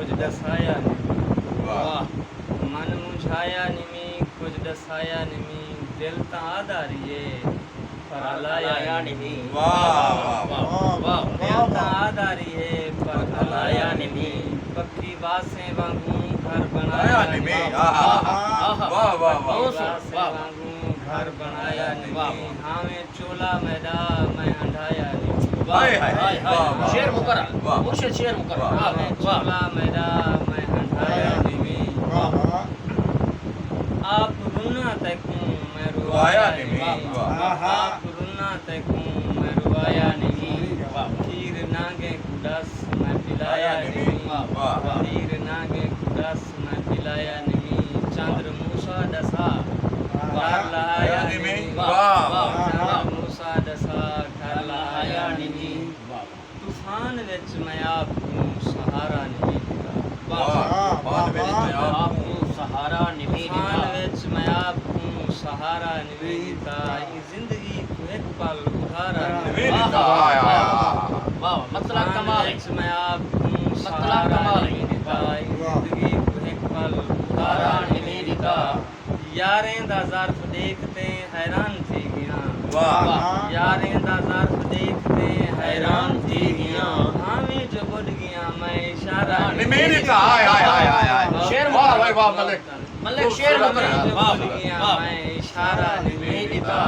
कुछ दसाया नहीं वाह मन मुझाया नहीं कुछ दसाया नहीं दिल ता आधारिए पर हलाया नहीं वाह वाह वाह दिल ता आधारिए पर हलाया नहीं पक्की बासें वांगू घर बनाया नहीं वाह वाह वाह घर बनाया नहीं हमें चोला मैदान में हंडाया नहीं हाय हाय वाह शेर मुकर्रर वाह मुर्शिद शेर मुकर्रर हमें चोला मैदान में हंडाया नहीं आप रुना तकूं मैं रुआया नहीं आप रुना तकूं मैं रुआया नहीं खीर नागे कुडस मैं पिलाया नहीं खीर नागे कुडस मैं पिलाया नहीं चंद्र मूसा दसा घर लाया नहीं चंद्र मूसा दसा घर लाया नहीं तूफान विच मैं आपको सहारा नहीं दिता आपको सहारा निभी तूफान विच मैं आपको सहारा नहीं दिता जिंदगी को एक पल उधारा नहीं वाह मतलब कमाल है विच मैं आपको सहारा कमाल है। नहीं दिता जिंदगी को एक पल उधारा नहीं दिता यारें दा ज़र्फ देखते हैरान थी गया वाह यारें दा ज़र्फ देखते हैरान थी गया हमें जो बुझ गया मैं इशारा मेरी का हाय हाय हाय हाय हाय शेर वाह भाई वाह मलिक मलिक शेर मुकर्रर वाह गया वाह मैं इशारा नहीं देता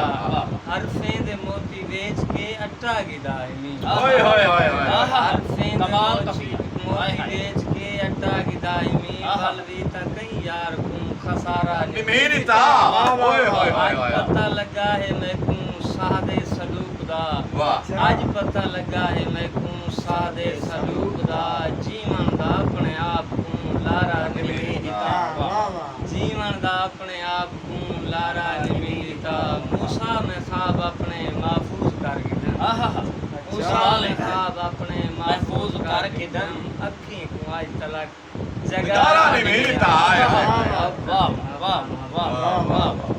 हरफें दे मोती बेच के अट्टा गिदाई ओए होए होए होए हरफें दे कमाल मोती कफिया बेच के अट्टा गिदाई बलवी तक यार को खसारा मेरी ता ओए होए होए आज पता लगा है मैं को सादे सलूक दा वाह आज पता लगा है मैं को सादे सलूक दा जीवन दा अपने आप को लारा नहीं दिता जीवन दा अपने आप को लारा नहीं दिता मूसा में ख्वाब अपने महफूज कर गिदा मूसा में ख्वाब अपने महफूज कर गिदा अखी को आज तलक जगारा नहीं मिलता वाह